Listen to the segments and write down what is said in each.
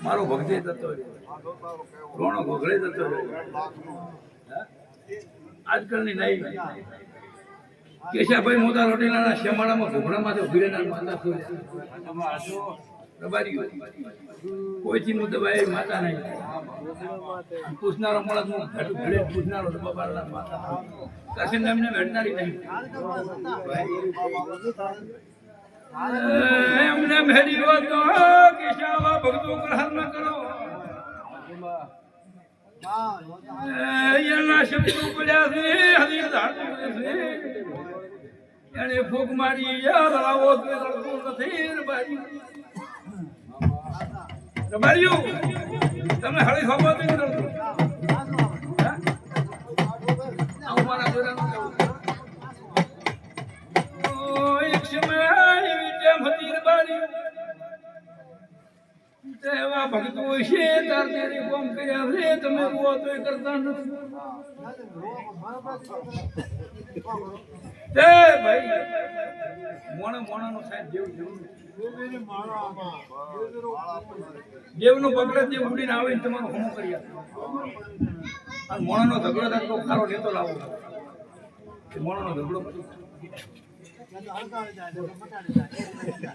મારો ભક્તિ જતો રોણો ઘોઘળે જતો આજકાલની નહીં કેશાભાઈ મોટા રોટીલાના શેમાળામાં ઘોઘડામાંથી ઉભી રહેનાર માતા રબારીઓ કોઈથી હું દબાઈ માતા નહીં પૂછનારો મળત હું ભેડે પૂછનારો દબાબારના માતા કશે એમને ભેટનારી નહીં એમને ભેડી તો કેશાવા ભક્તો ગ્રહણ ન કરો એના શબ્દો પડ્યા છે હરી ધારતું છે એને ફૂક મારી યાદ આવો તો રડતું નથી રબારીઓ તમે હળી ખબર નથી રડતું આવું મારા જોડાનું એક સમય જેમ હતી રબારીઓ એવા ભક્તો છે તાર તેરી કોમ કર્યા છે તમે રો તો કરતા નથી તે ભાઈ મોણાનો સાહેબ દેવનું પગડે જે ઉડીને આવે તમારું હોમો કરી આપે અને મોણાનો ઝઘડો થાય તો ખારો લેતો લાવો મોણાનો ઝઘડો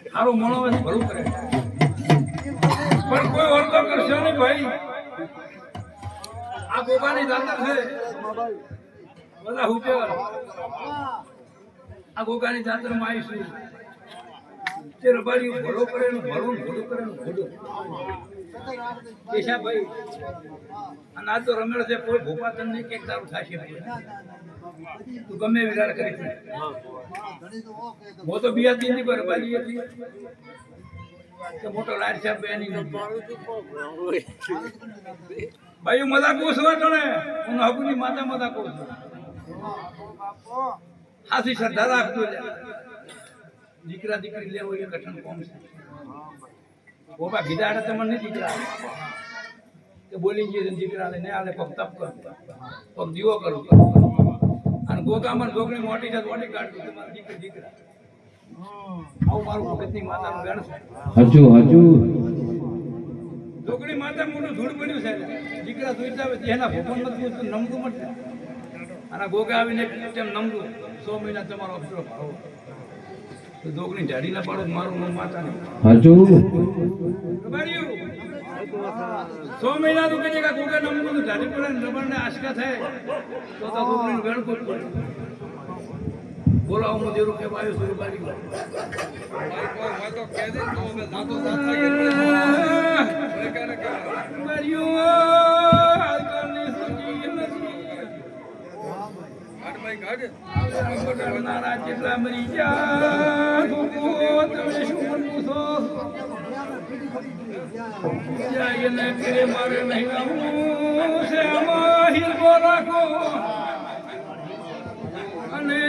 સારું મોણો હોય ભરું કરે પણ કોઈ વર્તો કરશો નહીં ભાઈ આ ગોગાની દાતર છે બધા હુકે આ ગોગાની દાતર માં આવીશું તે રબારી ભલો કરે ભલો કરે કેશાભાઈ અને આ તો રમેળ છે કોઈ ભોપાતન નહીં કે તારું થશે તું ગમે વિરાર કરી હું તો બિયા દી પર રબારી હતી કે મોટો લાડ સાહેબ બેની ભાઈ મજા પૂછવા તને હું હબુની માતા મજા કહું છું હાથી શ્રદ્ધા રાખતો દીકરા દીકરી લેવો એ કઠણ કોમ છે ગોપા ગીધા તમને નહીં દીકરા કે બોલી ગઈ દીકરા ને આલે પગ તપ કર પગ દીવો કરું અને ગોગામાં ગોગણી મોટી છે મોટી કાઢતું તમારા દીકરી દીકરા આવું મારું ભગતની માતાનું ગણ છે હજુ ગોગણી માતા મોટું ધૂળ બન્યું છે દીકરા ધોઈતા આવે એના ભગવાન નથી નમતું મળશે અને ગોગા આવીને તેમ નમતું 100 મહિના તમારો અક્ષરો ભાવો તો દોગણી ઢાડી ના પાડો મારું નામ માતા ને હજુ 100 મહિના તો કે જગા ગોગા નમતું તો ઢાડી પડે ને રબણ ને આશકા થાય તો દોગણી વેણ કોઈ પડે બોલાવો મો દેરું કે વાયો સુર બારી ભાઈ કોઈ હોય તો કહે દે તો અમે જાતો સાથ કે બારીઓ આજકાલની સુજી નથી ગાડ ભાઈ ગાડ નારા જેટલા મરી જા તમે શું પૂછો જાય ને કે મારે નહીં આવું છે આમાં હિરકો રાખો અને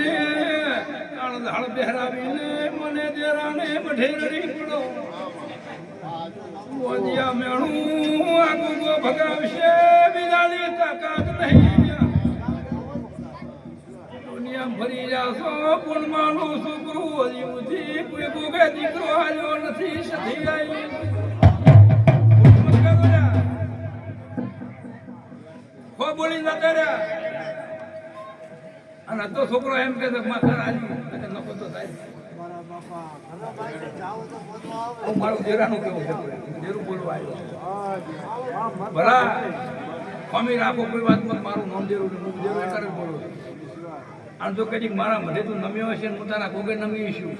કાળધાળ બેહરાવીને મને દેરાને મઢેરી પડો ઓજિયા મેણું આ ગુગો ભગાવશે બિલાડી તાકાત નહીં દુનિયા ફરી જાશો પૂર્ણમાનું છોકરું હજી ઉધી કોઈ ગોગે દીકરો આવ્યો નથી સધી આવી ખો બોલી જતા રહ્યા અને તો છોકરો એમ કે માથા રાજી નફો તો થાય મારું દેરાનું કેવું છે દેરું બોલવા આવ્યો ભલા ખમી રાખો કોઈ વાતમાં મારું નામ દેરું હું દેરું એ કરે બોલું અને જો કદી મારા મને તું નમ્યો હશે હું તારા ગોગે નમી છું